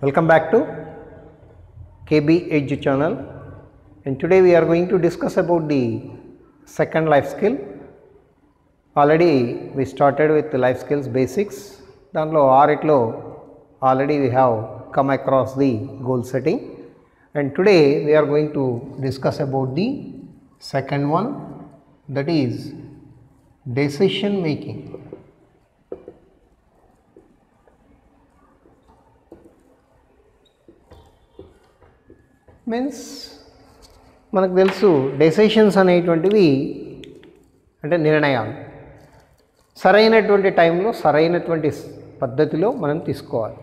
Welcome back to KB Edge channel, and today we are going to discuss about the second life skill. Already we started with the life skills basics. Danlo RITlo already we have come across the goal setting, and today we are going to discuss about the second one, that is decision making. Means మనకు తెలుసు decisions అనేటువంటివి అంటే నిర్ణయాలు సరైనటువంటి టైంలో సరైనటువంటి పద్ధతిలో మనం తీసుకోవాలి.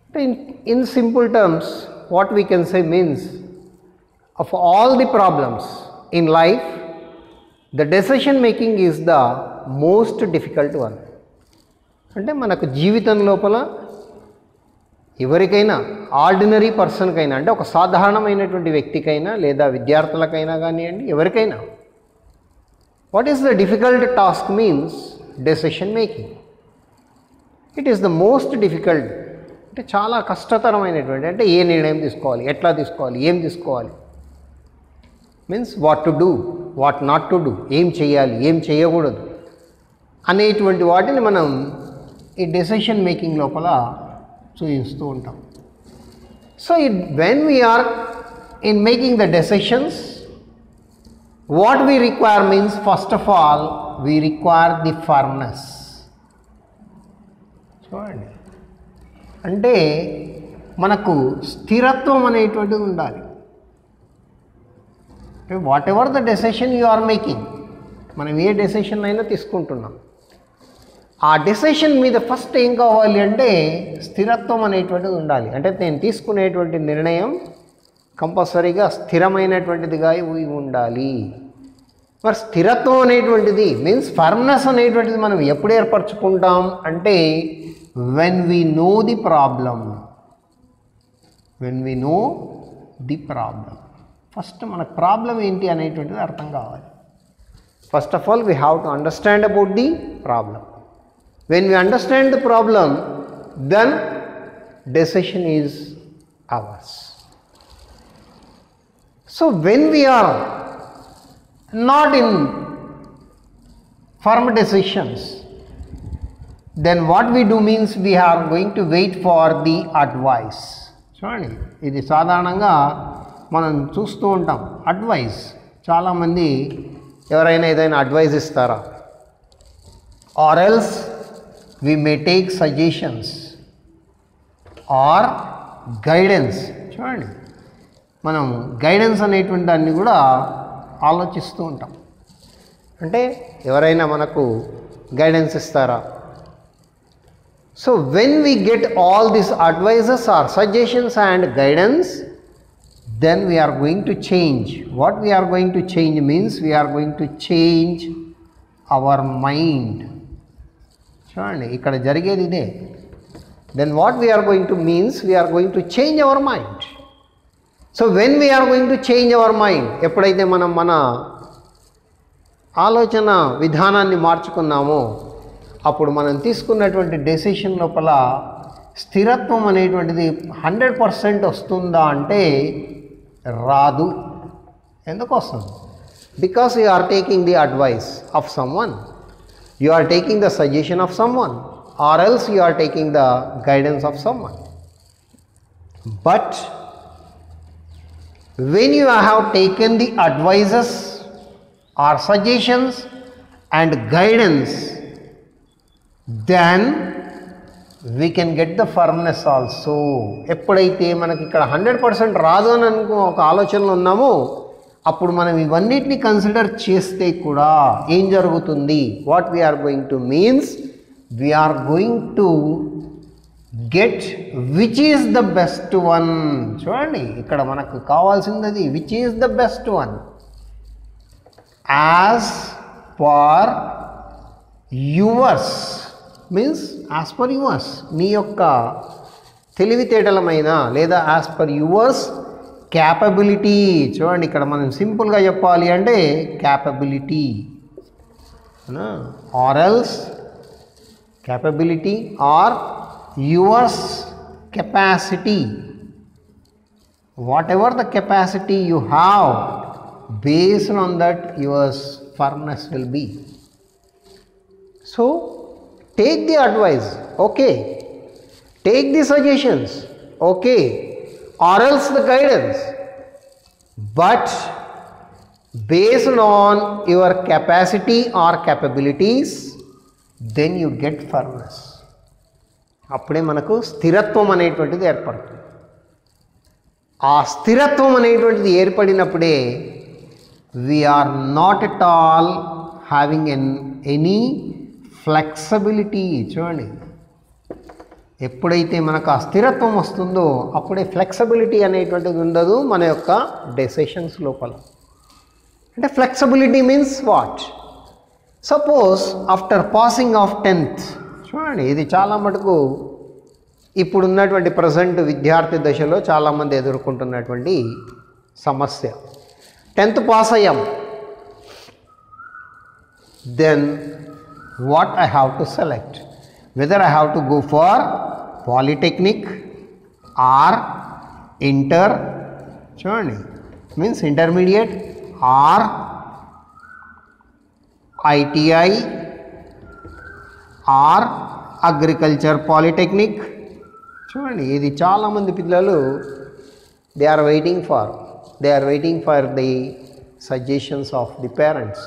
అంటే in simple terms what we can say means of all the problems in life the decision making is the most difficult one. అంటే మనకు జీవితం లోపల ఎవరికైనా ఆర్డినరీ పర్సన్కైనా, అంటే ఒక సాధారణమైనటువంటి వ్యక్తికైనా లేదా విద్యార్థులకైనా కానివ్వండి, ఎవరికైనా what is the difficult task means decision making. It is the most difficult, అంటే చాలా కష్టతరమైనటువంటి, అంటే ఏ నిర్ణయం తీసుకోవాలి, ఎట్లా తీసుకోవాలి, ఏం తీసుకోవాలి, means what to do, what not to do, ఏం చేయాలి, ఏం చేయకూడదు అనేటువంటి వాటిని మనం ఈ డెసిషన్ మేకింగ్ లోపల చూస్తూ ఉంటాం. So when we are in making the decisions, what we require means first of all we require the firmness. చూడండి, అంటే మనకు స్థిరత్వం అనేటువంటిది ఉండాలి. Whatever the decision you are making, మనం ఏ డెసిషన్ అయినా తీసుకుంటున్నాం, ఆ డెసిషన్ మీద ఫస్ట్ ఏం కావాలి అంటే స్థిరత్వం అనేటువంటిది ఉండాలి. అంటే నేను తీసుకునేటువంటి నిర్ణయం కంపల్సరీగా స్థిరమైనటువంటిదిగా ఉండాలి. మరి స్థిరత్వం అనేటువంటిది మీన్స్ ఫర్మ్నెస్ అనేటువంటిది మనం ఎప్పుడు ఏర్పరచుకుంటాం అంటే when we know the problem. When we know the problem, first మనకు ప్రాబ్లం ఏంటి అనేటువంటిది అర్థం కావాలి. First of all we have to understand about the problem. When we understand the problem, then decision is ours. So when we are not in firm decisions, then what we do means we are going to wait for the advice. చూడండి, ఇది సాధారణంగా మనం చూస్తూ ఉంటాం. Advice, చాలామంది ఎవరైనా ఏదైనా advice ఇస్తారా, or else we may take suggestions or guidance. చూడండి, మనం గైడెన్స్ అనేటువంటి దాన్ని కూడా ఆలోచిస్తూ ఉంటాం. అంటే ఎవరైనా మనకు గైడెన్స్ ఇస్తారా. So when we get all these advices or suggestions and guidance, then we are going to change. What we are going to change means we are going to change our mind. చూడండి, ఇక్కడ జరిగేది ఇదే. Then what we're going to means we're going to change our mind. So when we're going to change our mind, ఎప్పుడైతే మనం మన ఆలోచన విధానాన్ని మార్చుకున్నామో అప్పుడు మనం తీసుకున్నటువంటి డెసిషన్ లోపల స్థిరత్వం అనేటువంటిది 100% వస్తుందా అంటే రాదు. ఎందుకు వస్తుంది? Because you are taking the advice of someone, you are taking the suggestion of someone, or else you are taking the guidance of someone. But when you have taken the advices or suggestions and guidance, then we can get the firmness also. ఎప్పుడైతే మనకి ఇక్కడ 100% రాదు అని ఒక ఆలోచనలో ఉన్నామో అప్పుడు మనం ఇవన్నిటిని కన్సిడర్ చేస్తే కూడా ఏం జరుగుతుంది, what we're going to means we're going to get which is the best one. చూడండి, ఇక్కడ మనకు కావాల్సింది అది, which is the best one as per yours. Means as per yours, నీ యొక్క తెలివితేటలమైన లేదా యాజ్ పర్ యువర్స్ క్యాపబిలిటీ. చూడండి, ఇక్కడ మనం సింపుల్గా చెప్పాలి అంటే capability, or else capability or yours capacity. Whatever the capacity you have, based on that your firmness will be. So take the advice, okay, take the suggestions, okay, or else the guidance, but based on your capacity or capabilities, then you get firmness. అప్పుడే మనకు స్థిరత్వం అనేటువంటిది ఏర్పడుతుంది. ఆ స్థిరత్వం అనేటువంటిది ఏర్పడినప్పుడే we are not at all having any flexibility. చూడండి, ఎప్పుడైతే మనకు ఆ స్థిరత్వం వస్తుందో అప్పుడే ఫ్లెక్సిబిలిటీ అనేటువంటిది ఉండదు మన యొక్క డెసిషన్స్ లోపల. అంటే flexibility means what? Suppose after passing of 10th, చూడండి, ఇది చాలా మటుకు ఇప్పుడున్నటువంటి ప్రజెంట్ విద్యార్థి దశలో చాలామంది ఎదుర్కొంటున్నటువంటి సమస్య. 10th పాస్ అయ్యాం, then what I have to select, whether I have to go for polytechnic or inter, చూడండి, means intermediate, or ITI or agriculture polytechnic. చూడండి, ఇది చాలామంది పిల్లలు they are waiting for the suggestions of the parents,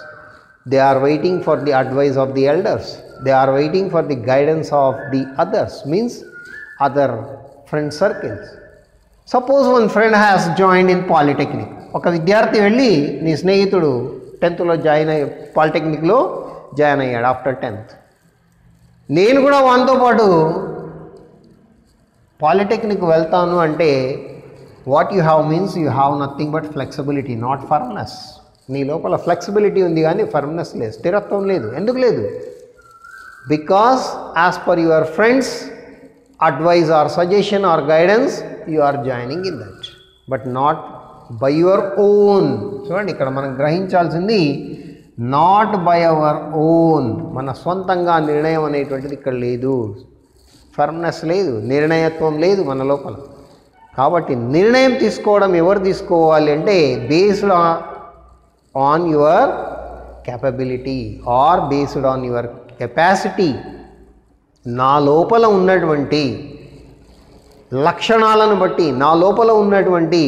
they are waiting for the advice of the elders, they are waiting for the guidance of the others, means other friend circles. Suppose one friend has joined in polytechnic. ఒక విద్యార్థి వెళ్ళి నీ స్నేహితుడు 10thలో పాలిటెక్నిక్లో join అయ్యాడు after 10th. నేను కూడా వానితో పాటు పాలిటెక్నిక్ వెళ్తాను అంటే what you have means you have nothing but flexibility, not firmness. నీ లోపల ఫ్లెక్సిబిలిటీ ఉంది కానీ ఫర్మ్నెస్ లేదు, స్థిరత్వం లేదు. ఎందుకు లేదు? Because as per your friends advice or suggestion or guidance you are joining in that, but not by your own. చూడండి, ఇక్కడ మనం గ్రహించాల్సింది నాట్ బై అవర్ ఓన్. మన సొంతంగా నిర్ణయం అనేటువంటిది ఇక్కడ లేదు, ఫర్మ్నెస్ లేదు, నిర్ణయత్వం లేదు మన లోపల. కాబట్టి నిర్ణయం తీసుకోవడం ఎవరు తీసుకోవాలి అంటే based on your capability or based on your capacity. నా లోపల ఉన్నటువంటి లక్షణాలను బట్టి, నా లోపల ఉన్నటువంటి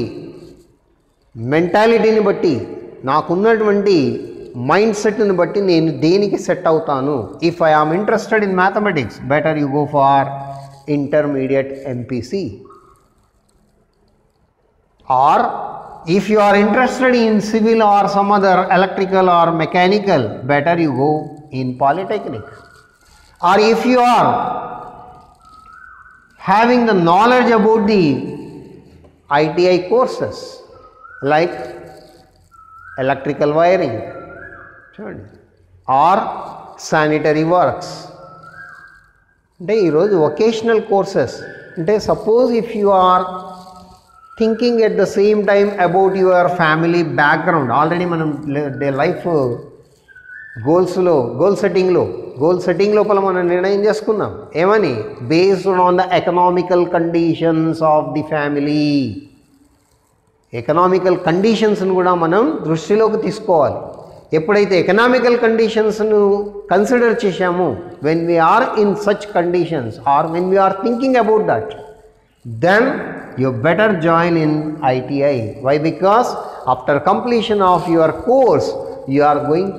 మెంటాలిటీని బట్టి, నాకున్నటువంటి మైండ్ సెట్ని బట్టి నేను దేనికి సెట్ అవుతాను. If I am interested in mathematics, better you go for intermediate MPC. Or if you are interested in civil or some other electrical or mechanical, better you go in polytechnic. Or if you are having the knowledge about the ITI courses like electrical wiring or sanitary works, అంటే ఈరోజు vocational courses అంటే suppose if you are thinking at the same time about your family background. Already మనం life goal setting లోపల మనం నిర్ణయం చేసుకున్నాం ఏమని, based on the economical conditions of the family. Economical కండిషన్స్ను కూడా మనం దృష్టిలోకి తీసుకోవాలి. ఎప్పుడైతే ఎకనామికల్ కండిషన్స్ను కన్సిడర్ చేశామో, when we are in such conditions or when we are thinking about that, then you better join in ITI. Why? Because after completion of your course you are going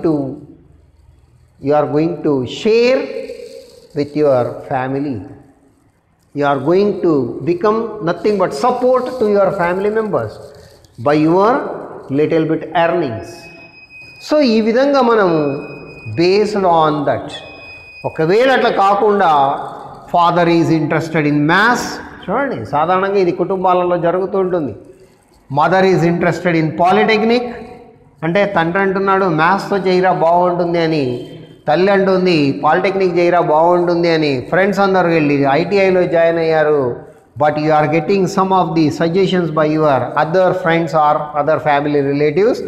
to share with your family. You are going to become nothing but support to your family members by your little bit earnings. So ఈ విధంగా మనము based on that, ఒకవేళ అట్లా కాకుండా father is interested in maths, చూడండి సాధారణంగా ఇది కుటుంబాలలో జరుగుతూ ఉంటుంది. Mother is interested in polytechnic, అంటే తండ్రి అంటున్నాడు మ్యాథ్స్తో చేయరా బాగుంటుంది అని, తల్లి అంటుంది పాలిటెక్నిక్ చేయరా బాగుంటుంది అని, ఫ్రెండ్స్ అందరూ వెళ్ళి ITIలో జాయిన్ అయ్యారు. But you are getting some of the suggestions by your other friends or other family relatives,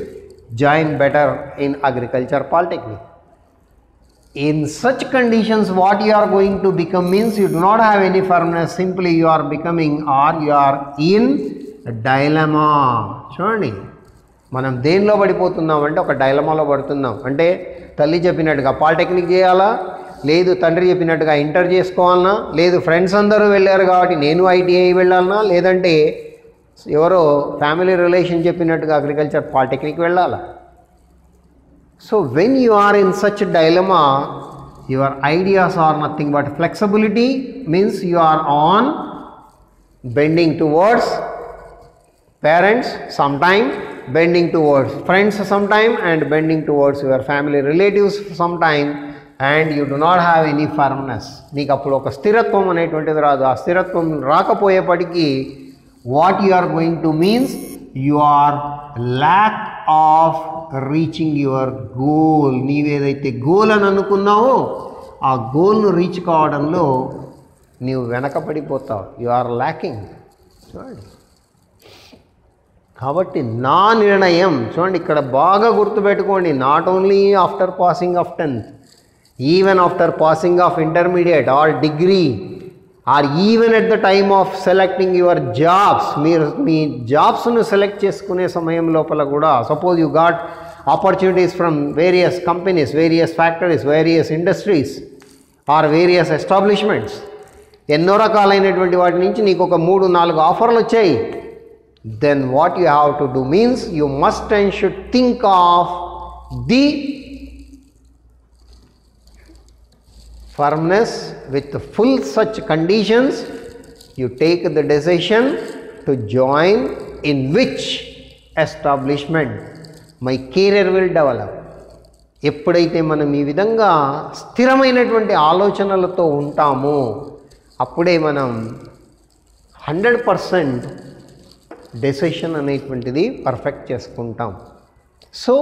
join better in agriculture polytechnic. In such conditions, what you are going to become means you do not have any firmness, simply you are becoming or you are in a dilemma. చూడండి, మనం దేనిలో పడిపోతున్నాం అంటే ఒక డైలమాలో పడుతున్నాం. అంటే తల్లి చెప్పినట్టుగా పాలిటెక్నిక్ చేయాలా, లేదు తండ్రి చెప్పినట్టుగా ఇంటర్ చేసుకోవాలన్నా, లేదు ఫ్రెండ్స్ అందరూ వెళ్ళారు కాబట్టి నేను ఐటీఐ వెళ్ళాలన్నా, లేదంటే ఎవరో ఫ్యామిలీ రిలేషన్ చెప్పినట్టుగా అగ్రికల్చర్ పాలిటెక్నిక్ వెళ్ళాలా. So when you are in such a dilemma, your ideas are nothing but flexibility, means you are on bending towards parents sometime, bending towards friends sometime, and bending towards your family relatives sometime, and you do not have any firmness. నీకు అప్పుడు ఒక స్థిరత్వం అనేటువంటిది రాదు. ఆ స్థిరత్వం రాకపోయేపటికి what you are going to means your lack of reaching your goal. నీవేదైతే గోల్ అని అనుకున్నావో ఆ గోల్ను రీచ్ కావడంలో నీవు వెనకపడిపోతావు. You are lacking. చూడండి, కాబట్టి నా నిర్ణయం చూడండి ఇక్కడ బాగా గుర్తుపెట్టుకోండి. Not only after passing of 10th, even after passing of intermediate or degree, or even at the time of selecting your jobs, మీరు మీ జాబ్స్ను సెలెక్ట్ చేసుకునే సమయం లోపల కూడా suppose you got opportunities from various companies, various factories, various industries or various establishments, ఎన్నో రకాలైనటువంటి వాటి నుంచి నీకు ఒక 3-4 ఆఫర్లు వచ్చాయి. Then what you have to do means you must and should think of the firmness with full such conditions. You take the decision to join in which establishment my career will develop. ఎప్పుడైతే మనం ఈ విధంగా స్థిరమైనటువంటి ఆలోచనలతో ఉంటామో అప్పుడే మనం 100% decision అనేటువంటిది పర్ఫెక్ట్ చేసుకుంటాం. So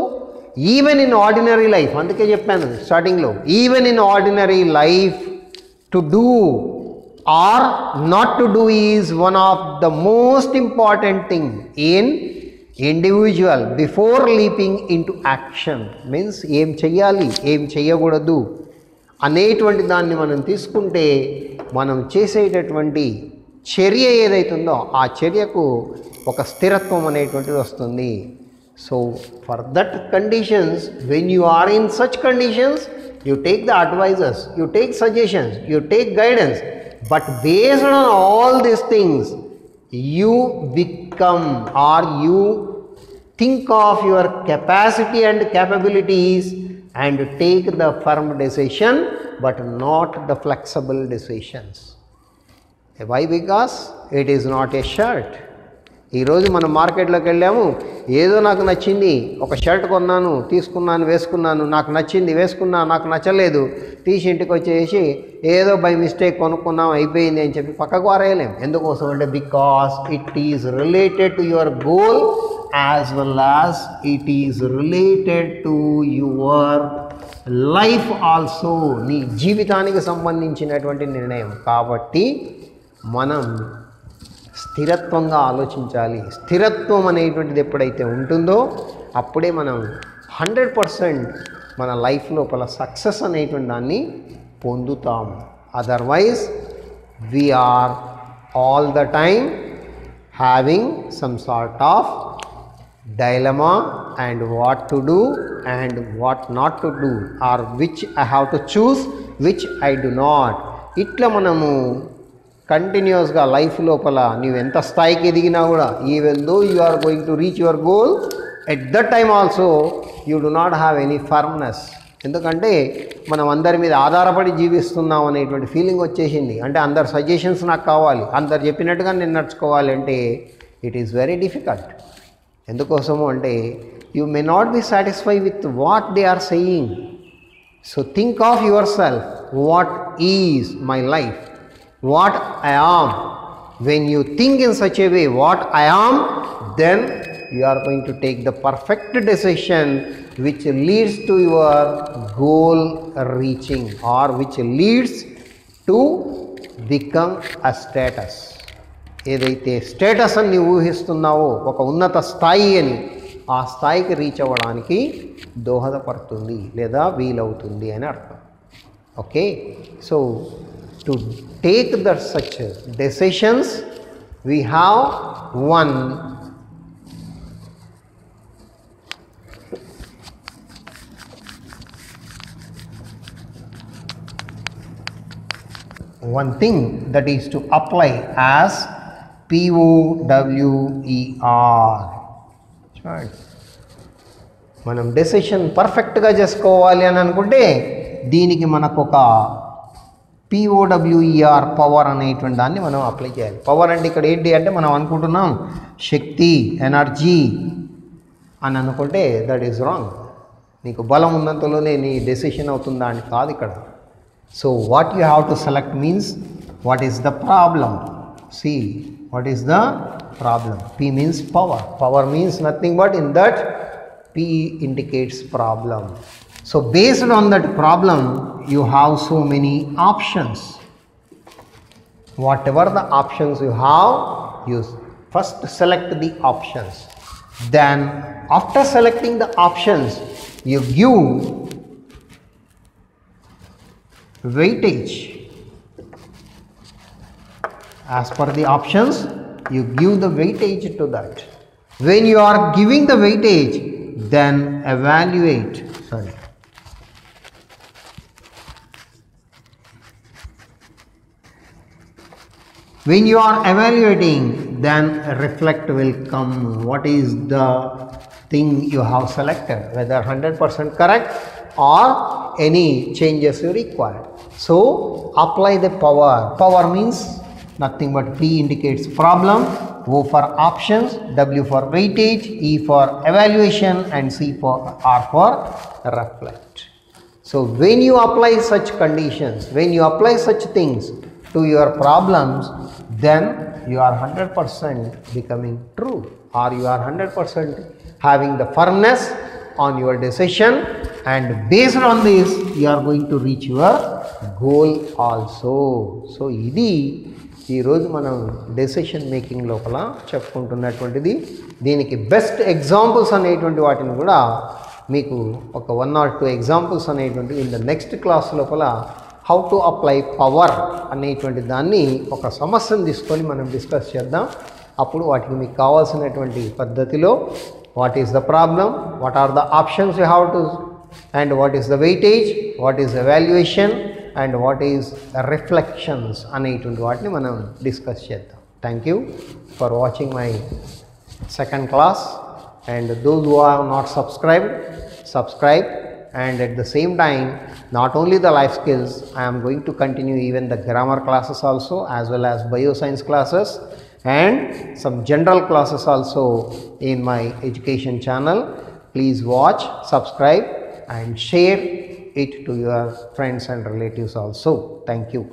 even in ordinary life, అందుకే చెప్పాను స్టార్టింగ్లో, even in ordinary life to do are not to do is one of the most important thing in individual before leaping in to action. Means ఏం చెయ్యాలి ఏం చెయ్యకూడదు అనేటువంటి దాన్ని మనం తీసుకుంటే మనం చేసేటటువంటి చర్య ఏదైతుందో ఆ చర్యకు ఒక స్థిరత్వం అనేటువంటిది వస్తుంది. So for that conditions, when you are in such conditions, you take the advices, you take suggestions, you take guidance, but based on all these things, you become or you think of your capacity and capabilities and take the firm decision, but not the flexible decisions. Why? Because it is not a shirt. ఈరోజు మనం మార్కెట్లోకి వెళ్ళాము, ఏదో నాకు నచ్చింది, ఒక shirt కొన్నాను, తీసుకున్నాను, వేసుకున్నాను, నాకు నచ్చింది వేసుకున్నా, నాకు నచ్చలేదు, తీసి ఇంటికి వచ్చేసి ఏదో బై మిస్టేక్ కొనుక్కున్నాం అయిపోయింది అని చెప్పి పక్కకు వారేయలేం. ఎందుకోసం అంటే because it is related to your goal as well as it is related to your life also. నీ జీవితానికి సంబంధించినటువంటి నిర్ణయం కాబట్టి మనం స్థిరత్వంగా ఆలోచించాలి. స్థిరత్వం అనేటువంటిది ఎప్పుడైతే ఉంటుందో అప్పుడే మనం 100% మన లైఫ్ లోపల సక్సెస్ అనేటువంటి దాన్ని పొందుతాం. Otherwise we're all the time having some sort of dilemma and what to do and what not to do or which I have to choose which I do not. ఇట్లా మనము కంటిన్యూస్గా life లోపల నీవు ఎంత స్థాయికి ఎదిగినా కూడా even though you are going to reach your goal at that time also you do not have any firmness. ఎందుకంటే మనం అందరి మీద ఆధారపడి జీవిస్తున్నాం అనేటువంటి ఫీలింగ్ వచ్చేసింది. అంటే అందరు సజెషన్స్ నాకు కావాలి, అందరు చెప్పినట్టుగా నేను నడుచుకోవాలి అంటే ఇట్ ఈస్ వెరీ డిఫికల్ట్. ఎందుకోసము అంటే you may not be satisfy with what they are saying. So think of yourself, what is my life, what I am. When you think in such a way what I am, then you are going to take the perfect decision which leads to your goal reaching or which leads to become a status. ఏదైతే status అని ఊహిస్తున్నావో ఒక ఉన్నత స్థాయి అని, ఆ స్థాయికి reach అవ్వడానికి దోహదపడుతుంది లేదా వీలవుతుంది అని అర్థం. Okay, so to take the such decisions, we have one thing, that is to apply as POWER. చూడండి, మనం డెసిషన్ పర్ఫెక్ట్గా చేసుకోవాలి అని అనుకుంటే దీనికి మనకు ఒక POWER పవర్ అనేటువంటి దాన్ని మనం అప్లై చేయాలి. పవర్ అంటే ఇక్కడ ఏంటి అంటే మనం అనుకుంటున్నాం శక్తి, ఎనర్జీ అని అనుకుంటే దట్ ఈస్ రాంగ్. నీకు బలం ఉన్నంతలోనే నీ డెసిషన్ అవుతుందా అని కాదు ఇక్కడ. So what you have to select means what is the problem. See, what is the problem? P means power. Power means nothing but in that P indicates problem. So based on that problem, you have so many options. Whatever the options you have, you first select the options. Then after selecting the options, you give weightage. As per the options, you give the weightage to that. When you are giving the weightage, then evaluate. When you are evaluating, then reflect will come. What is the thing you have selected, whether 100% correct or any changes you require. So apply the power. Power means nothing but P indicates problem, O for options, W for weightage, E for evaluation, and C for R for reflect. So when you apply such conditions, when you apply such things to your problems, then you are 100% becoming true, or you are 100% having the firmness on your decision, and based on this you are going to reach your goal also. So ఇది ఈరోజు మనం decision making లోపల చెప్పుకుంటున్నటువంటిది. దీనికి best examples అనేటువంటి వాటిని కూడా మీకు ఒక 1 or 2 ఎగ్జాంపుల్స్ అనేటువంటివి ఇన్ ద నెక్స్ట్ క్లాస్ లోపల హౌ టు అప్లై పవర్ అనేటువంటి దాన్ని ఒక సమస్యను తీసుకొని మనం డిస్కస్ చేద్దాం. అప్పుడు వాటికి మీకు కావాల్సినటువంటి పద్ధతిలో what is the problem, what are the options you have to, and what is the weightage, what is evaluation, and what is reflections అనేటువంటి వాటిని మనం డిస్కస్ చేద్దాం. Thank you for watching my second class, and those who have not subscribe, and at the same time not only the life skills, I am going to continue even the grammar classes also, as well as bioscience classes and some general classes also in my education channel. Please watch, subscribe and share it to your friends and relatives also. Thank you.